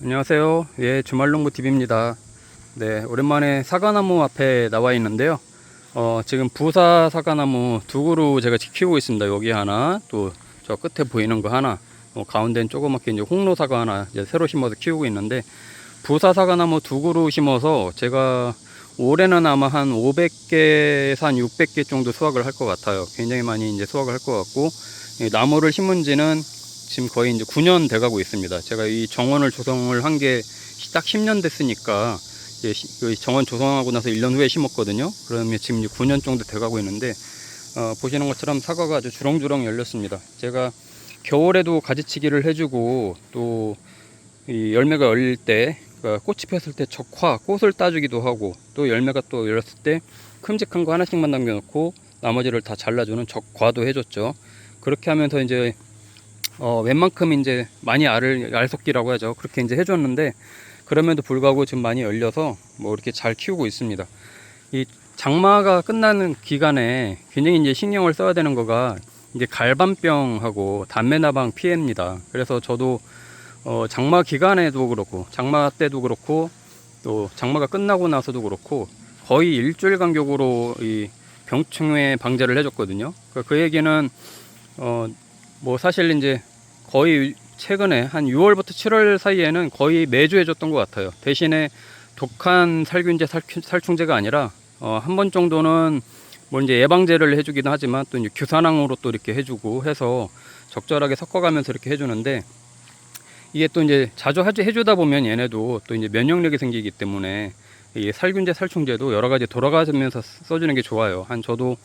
안녕하세요. 예, 주말농부TV입니다. 네, 오랜만에 사과나무 앞에 나와 있는데요. 지금 부사 사과나무 두 그루 제가 키우고 있습니다. 여기 하나, 또 저 끝에 보이는 거 하나, 가운데는 조그맣게 이제 홍로 사과 하나 이제 새로 심어서 키우고 있는데, 부사 사과나무 두 그루 심어서 제가 올해는 아마 한 500개에서 한 600개 정도 수확을 할 것 같아요. 굉장히 많이 이제 수확을 할 것 같고, 이 나무를 심은 지는 지금 거의 이제 9년 돼 가고 있습니다. 제가 이 정원을 조성을 한 게 딱 10년 됐으니까, 그 정원 조성하고 나서 1년 후에 심었거든요. 그러면 지금 이제 9년 정도 돼 가고 있는데, 보시는 것처럼 사과가 아주 주렁주렁 열렸습니다. 제가 겨울에도 가지치기를 해주고, 또 이 열매가 열릴 때, 그러니까 꽃이 폈을 때 적화, 꽃을 따주기도 하고, 또 열매가 또 열렸을 때 큼직한 거 하나씩만 남겨놓고 나머지를 다 잘라주는 적과도 해줬죠. 그렇게 하면서 이제 웬만큼 이제 많이 알속기라고 하죠. 그렇게 이제 해줬는데, 그럼에도 불구하고 지금 많이 열려서 뭐 이렇게 잘 키우고 있습니다. 이 장마가 끝나는 기간에 굉장히 이제 신경을 써야 되는 거가 이제 갈반병하고 단매나방 피해입니다. 그래서 저도 장마 기간에도 그렇고, 장마 때도 그렇고, 또 장마가 끝나고 나서도 그렇고, 거의 일주일 간격으로 이 병충해 방제를 해줬거든요. 그 얘기는 뭐 사실 이제 거의 최근에 한 6월부터 7월 사이에는 거의 매주 해줬던 것 같아요. 대신에 독한 살균제, 살충제가 아니라 한 번 정도는 뭐 이제 예방제를 해주기도 하지만, 또 이제 규산항으로 또 이렇게 해주고 해서 적절하게 섞어가면서 이렇게 해주는데, 이게 또 이제 자주 해주다 보면 얘네도 또 이제 면역력이 생기기 때문에 이 살균제, 살충제도 여러 가지 돌아가면서 써주는 게 좋아요. 저도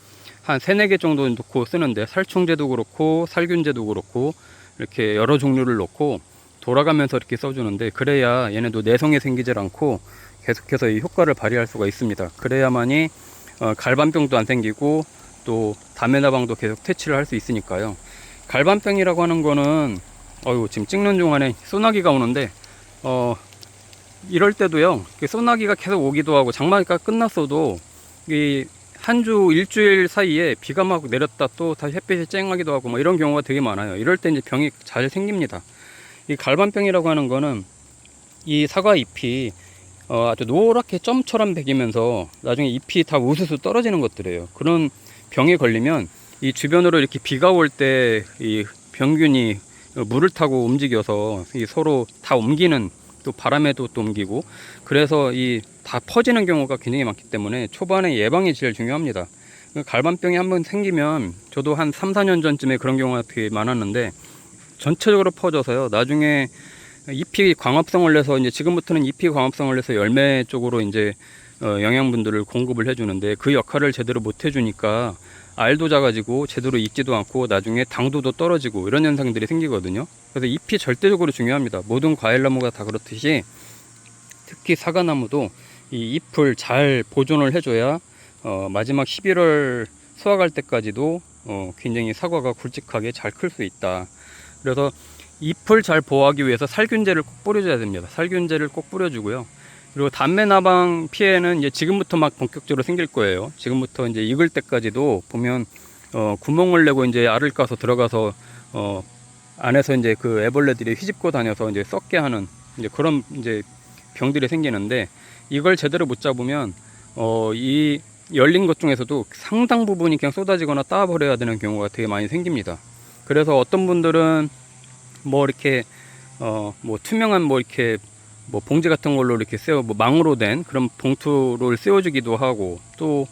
한 3, 4개 정도 넣고 쓰는데, 살충제도 그렇고 살균제도 그렇고 이렇게 여러 종류를 넣고 돌아가면서 이렇게 써주는데, 그래야 얘네도 내성이 생기질 않고 계속해서 이 효과를 발휘할 수가 있습니다. 그래야만이 갈반병도 안 생기고 또 다메나방도 계속 퇴치를 할 수 있으니까요. 갈반병이라고 하는 거는 지금 찍는 중간에 소나기가 오는데, 이럴 때도요, 소나기가 계속 오기도 하고, 장마가 끝났어도 이 한 주 일주일 사이에 비가 막 내렸다 또 다시 햇빛이 쨍하기도 하고 뭐 이런 경우가 되게 많아요. 이럴 때 이제 병이 잘 생깁니다. 이 갈반병이라고 하는 거는 이 사과 잎이 아주 노랗게 점처럼 배기면서 나중에 잎이 다 우수수 떨어지는 것들이에요. 그런 병에 걸리면 이 주변으로 이렇게 비가 올 때 이 병균이 물을 타고 움직여서 이 서로 다 옮기는, 또 바람에도 또 옮기고, 그래서 이 다 퍼지는 경우가 굉장히 많기 때문에 초반에 예방이 제일 중요합니다. 갈반병이 한번 생기면, 저도 한 3, 4년 전쯤에 그런 경우가 되게 많았는데, 전체적으로 퍼져서요, 나중에 잎이 광합성을 내서, 이제 지금부터는 잎이 광합성을 내서 열매 쪽으로 이제 영양분들을 공급을 해주는데, 그 역할을 제대로 못 해주니까 알도 작아지고 제대로 익지도 않고 나중에 당도도 떨어지고 이런 현상들이 생기거든요. 그래서 잎이 절대적으로 중요합니다. 모든 과일나무가 다 그렇듯이 특히 사과나무도 이 잎을 잘 보존을 해줘야 마지막 11월 수확할 때까지도 굉장히 사과가 굵직하게 잘 클 수 있다. 그래서 잎을 잘 보호하기 위해서 살균제를 꼭 뿌려줘야 됩니다. 살균제를 꼭 뿌려주고요. 그리고 단매나방 피해는 이제 지금부터 막 본격적으로 생길 거예요. 지금부터 이제 익을 때까지도 보면 구멍을 내고 이제 알을 까서 들어가서 안에서 이제 그 애벌레들이 휘집고 다녀서 이제 썩게 하는 이제 그런 이제 병들이 생기는데, 이걸 제대로 못 잡으면 이 열린 것 중에서도 상당 부분이 그냥 쏟아지거나 따버려야 되는 경우가 되게 많이 생깁니다. 그래서 어떤 분들은 뭐 이렇게 뭐 투명한 뭐 이렇게 뭐 봉지 같은 걸로 이렇게 뭐 망으로 된 그런 봉투를 씌워주기도 하고, 또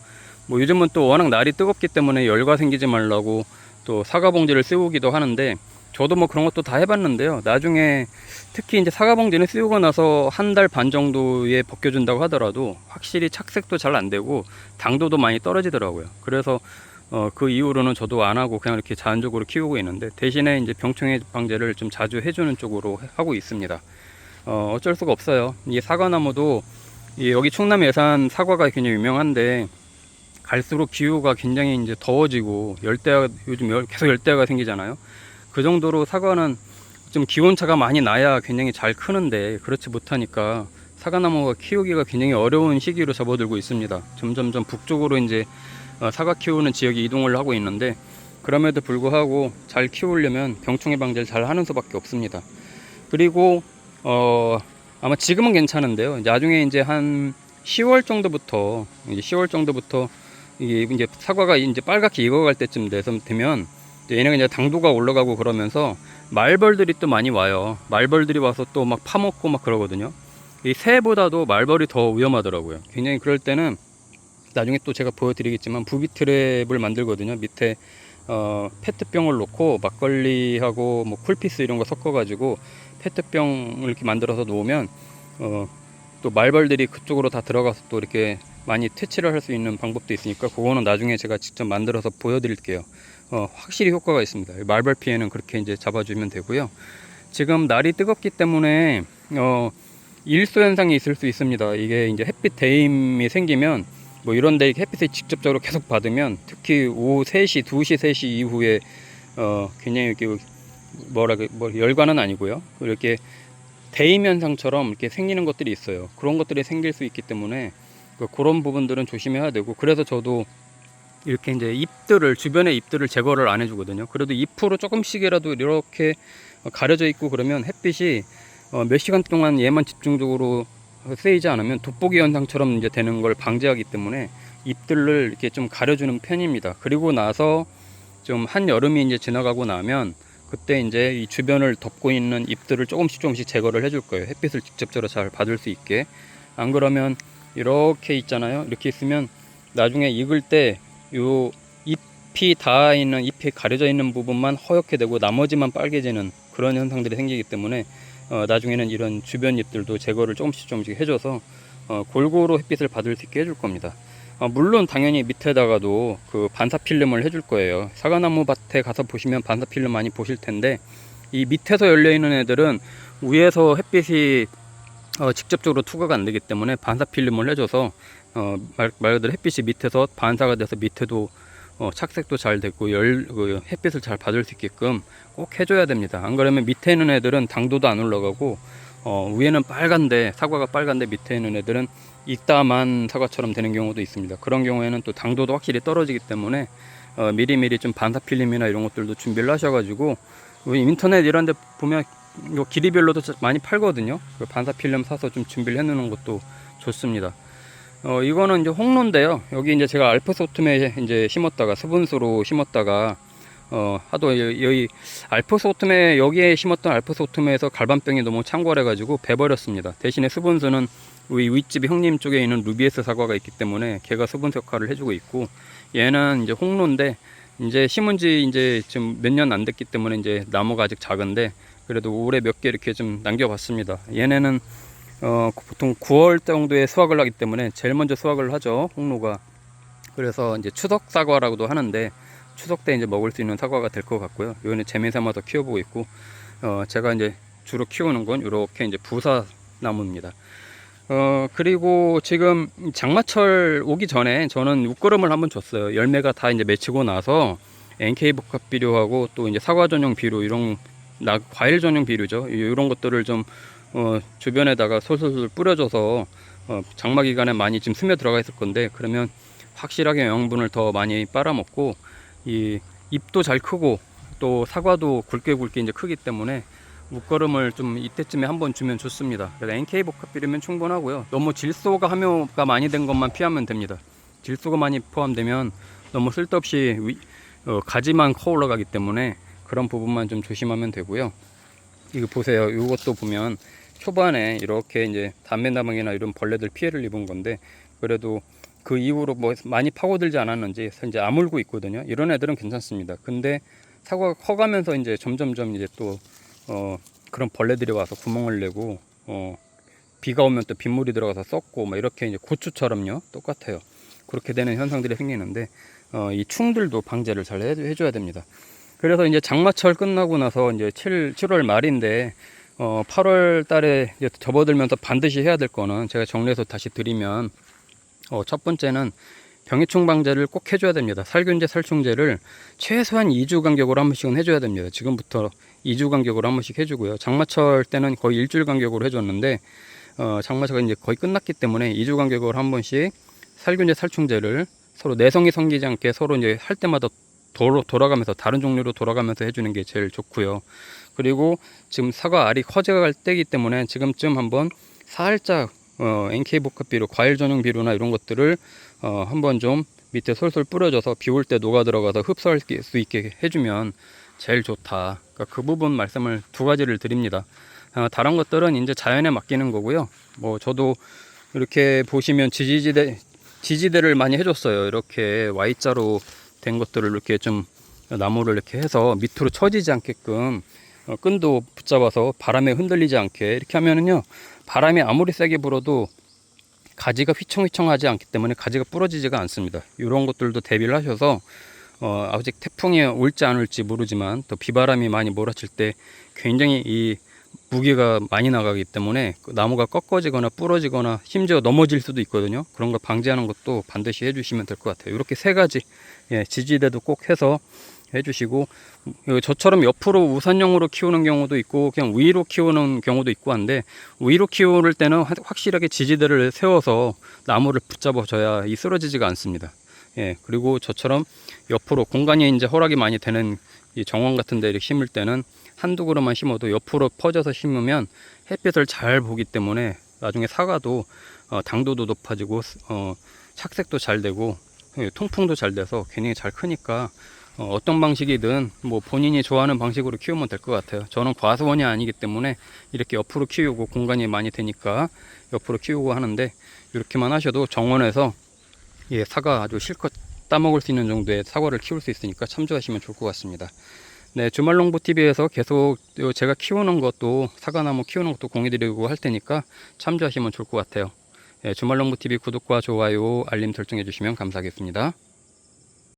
뭐 요즘은 또 워낙 날이 뜨겁기 때문에 열과 생기지 말라고 또 사과 봉지를 씌우기도 하는데, 저도 뭐 그런 것도 다 해봤는데요, 나중에 특히 이제 사과 봉지는 씌우고 나서 한 달 반 정도에 벗겨준다고 하더라도 확실히 착색도 잘 안 되고 당도도 많이 떨어지더라고요. 그래서 그 이후로는 저도 안 하고 그냥 이렇게 자연적으로 키우고 있는데, 대신에 이제 병충해 방제를 좀 자주 해주는 쪽으로 하고 있습니다. 어쩔 수가 없어요. 이 사과나무도 여기 충남 예산 사과가 굉장히 유명한데, 갈수록 기후가 굉장히 이제 더워지고 요즘 계속 열대야가 생기잖아요. 그 정도로 사과는 좀 기온차가 많이 나야 굉장히 잘 크는데, 그렇지 못하니까 사과나무가 키우기가 굉장히 어려운 시기로 접어들고 있습니다. 점점점 북쪽으로 이제 사과 키우는 지역이 이동을 하고 있는데, 그럼에도 불구하고 잘 키우려면 병충해 방제를 잘 하는 수밖에 없습니다. 그리고 아마 지금은 괜찮은데요. 나중에 이제 한 10월 정도부터 이게 이제 사과가 이제 빨갛게 익어갈 때쯤 되면 이제 얘네가 이제 당도가 올라가고 그러면서 말벌들이 또 많이 와요. 말벌들이 와서 또 막 파먹고 막 그러거든요. 이 새보다도 말벌이 더 위험하더라고요. 굉장히 그럴 때는 나중에 또 제가 보여드리겠지만 부비트랩을 만들거든요. 밑에 페트병을 놓고 막걸리하고 뭐 쿨피스 이런 거 섞어가지고 페트병을 이렇게 만들어서 놓으면 또 말벌들이 그쪽으로 다 들어가서 또 이렇게 많이 퇴치를 할 수 있는 방법도 있으니까 그거는 나중에 제가 직접 만들어서 보여드릴게요. 확실히 효과가 있습니다. 말벌 피해는 그렇게 이제 잡아주면 되고요. 지금 날이 뜨겁기 때문에 일소 현상이 있을 수 있습니다. 이게 이제 햇빛 대임이 생기면 뭐 이런데 햇빛을 직접적으로 계속 받으면 특히 오후 3시, 2시, 3시 이후에 굉장히 이렇게 열과는 아니고요. 이렇게 대임 현상처럼 이렇게 생기는 것들이 있어요. 그런 것들이 생길 수 있기 때문에 그런 부분들은 조심해야 되고, 그래서 저도 이렇게 이제 주변의 잎들을 제거를 안 해주거든요. 그래도 잎으로 조금씩이라도 이렇게 가려져 있고 그러면 햇빛이 몇 시간 동안 얘만 집중적으로 쓰이지 않으면 돋보기 현상처럼 이제 되는 걸 방지하기 때문에 잎들을 이렇게 좀 가려주는 편입니다. 그리고 나서 좀 한여름이 이제 지나가고 나면 그때 이제 이 주변을 덮고 있는 잎들을 조금씩 제거를 해줄 거예요. 햇빛을 직접적으로 잘 받을 수 있게. 안 그러면 이렇게 있잖아요. 이렇게 있으면 나중에 익을 때 요 잎이 닿아 있는, 잎이 가려져 있는 부분만 허옇게 되고 나머지만 빨개지는 그런 현상들이 생기기 때문에 나중에는 이런 주변 잎들도 제거를 조금씩 해줘서 골고루 햇빛을 받을 수 있게 해줄 겁니다. 물론 당연히 밑에다가도 그 반사필름을 해줄 거예요. 사과나무 밭에 가서 보시면 반사필름 많이 보실 텐데, 이 밑에서 열려 있는 애들은 위에서 햇빛이 직접적으로 투과가 안 되기 때문에 반사필름을 해줘서 말 그대로 햇빛이 밑에서 반사가 돼서 밑에도 착색도 잘 되고 햇빛을 잘 받을 수 있게끔 꼭 해줘야 됩니다. 안 그러면 밑에 있는 애들은 당도도 안 올라가고 위에는 빨간데, 사과가 빨간데 밑에 있는 애들은 익다만 사과처럼 되는 경우도 있습니다. 그런 경우에는 또 당도도 확실히 떨어지기 때문에 미리미리 좀 반사필름이나 이런 것들도 준비를 하셔가지고, 인터넷 이런 데 보면 요 길이별로도 많이 팔거든요. 반사필름 사서 좀 준비를 해 놓는 것도 좋습니다. 이거는 이제 홍로인데요. 여기 이제 제가 알프소툼에 이제 심었다가 수분수로 심었다가 하도 여기 알프소툼에, 여기에 심었던 알프소툼에서 갈반병이 너무 창궐해 가지고 베버렸습니다. 대신에 수분수는 우리 윗집 형님 쪽에 있는 루비에스 사과가 있기 때문에 걔가 수분수 역할을 해주고 있고, 얘는 이제 홍로인데 이제 심은 지 이제 좀 몇 년 안 됐기 때문에 이제 나무가 아직 작은데 그래도 올해 몇 개 이렇게 좀 남겨봤습니다. 얘네는 보통 9월 정도에 수확을 하기 때문에 제일 먼저 수확을 하죠, 홍로가. 그래서 이제 추석 사과라고도 하는데 추석 때 이제 먹을 수 있는 사과가 될 것 같고요. 이거는 재미 삼아서 키워보고 있고, 제가 이제 주로 키우는 건 이렇게 이제 부사 나무입니다. 그리고 지금 장마철 오기 전에 저는 웃거름을 한번 줬어요. 열매가 다 이제 맺히고 나서 NK 복합 비료하고 또 이제 사과 전용 비료, 이런 과일 전용 비료죠. 이런 것들을 좀 주변에다가 솔솔 뿌려줘서 장마 기간에 많이 지금 스며 들어가 있을 건데, 그러면 확실하게 영양분을 더 많이 빨아먹고 이 잎도 잘 크고 또 사과도 굵게 이제 크기 때문에 웃거름을 좀 이때쯤에 한번 주면 좋습니다. 그래서 NK 복합 비료면 충분하고요. 너무 질소가 함유가 많이 된 것만 피하면 됩니다. 질소가 많이 포함되면 너무 쓸데없이 가지만 커 올라가기 때문에 그런 부분만 좀 조심하면 되고요. 이거 보세요. 이것도 보면 초반에 이렇게 이제 단면다방이나 이런 벌레들 피해를 입은 건데, 그래도 그 이후로 뭐 많이 파고들지 않았는지 이제 아물고 있거든요. 이런 애들은 괜찮습니다. 근데 사과가 커가면서 이제 점점점 이제 또 그런 벌레들이 와서 구멍을 내고 비가 오면 또 빗물이 들어가서 썩고 막 이렇게 이제 고추처럼요, 똑같아요. 그렇게 되는 현상들이 생기는데 이 충들도 방제를 잘 해줘야 됩니다. 그래서 이제 장마철 끝나고 나서 이제 7월 말인데 8월 달에 이제 접어들면서 반드시 해야 될 거는 제가 정리해서 다시 드리면, 첫 번째는 병해충 방제를 꼭 해줘야 됩니다. 살균제, 살충제를 최소한 2주 간격으로 한 번씩은 해줘야 됩니다. 지금부터 2주 간격으로 한 번씩 해주고요. 장마철 때는 거의 일주일 간격으로 해줬는데 장마철이 이제 거의 끝났기 때문에 2주 간격으로 한 번씩 살균제, 살충제를 서로 내성이 생기지 않게 서로 이제 할 때마다 돌아가면서 다른 종류로 돌아가면서 해주는 게 제일 좋고요. 그리고 지금 사과 알이 커져갈 때이기 때문에 지금쯤 한번 살짝 NK 복합비료, 과일 전용 비료나 이런 것들을 한번 좀 밑에 솔솔 뿌려줘서 비 올 때 녹아 들어가서 흡수할 수 있게 해주면 제일 좋다. 그러니까 그 부분 말씀을 두 가지를 드립니다. 다른 것들은 이제 자연에 맡기는 거고요. 뭐 저도 이렇게 보시면 지지대를 많이 해줬어요. 이렇게 Y자로 된 것들을 이렇게 좀 나무를 이렇게 해서 밑으로 처지지 않게끔 끈도 붙잡아서 바람에 흔들리지 않게 이렇게 하면은요, 바람이 아무리 세게 불어도 가지가 휘청휘청하지 않기 때문에 가지가 부러지지가 않습니다. 이런 것들도 대비를 하셔서 아직 태풍이 올지 안 올지 모르지만 또 비바람이 많이 몰아칠 때 굉장히 이 무게가 많이 나가기 때문에 나무가 꺾어지거나 부러지거나 심지어 넘어질 수도 있거든요. 그런 걸 방지하는 것도 반드시 해주시면 될 것 같아요. 이렇게 세 가지, 지지대도 꼭 해서 해주시고, 저처럼 옆으로 우산용으로 키우는 경우도 있고 그냥 위로 키우는 경우도 있고 한데, 위로 키울 때는 확실하게 지지대를 세워서 나무를 붙잡아 줘야 이 쓰러지지가 않습니다. 그리고 저처럼 옆으로 공간이 이제 허락이 많이 되는 이 정원 같은 데 이렇게 심을 때는 한두 그루만 심어도 옆으로 퍼져서 심으면 햇빛을 잘 보기 때문에 나중에 사과도 당도도 높아지고 착색도 잘 되고 통풍도 잘 돼서 굉장히 잘 크니까 어떤 방식이든 뭐 본인이 좋아하는 방식으로 키우면 될 것 같아요. 저는 과수원이 아니기 때문에 이렇게 옆으로 키우고 공간이 많이 되니까 옆으로 키우고 하는데, 이렇게만 하셔도 정원에서 사과 아주 실컷 따먹을 수 있는 정도의 사과를 키울 수 있으니까 참조하시면 좋을 것 같습니다. 네, 주말농부TV에서 계속 제가 키우는 것도, 사과나무 키우는 것도 공유드리고 할 테니까 참조하시면 좋을 것 같아요. 주말농부TV 구독과 좋아요, 알림 설정해 주시면 감사하겠습니다.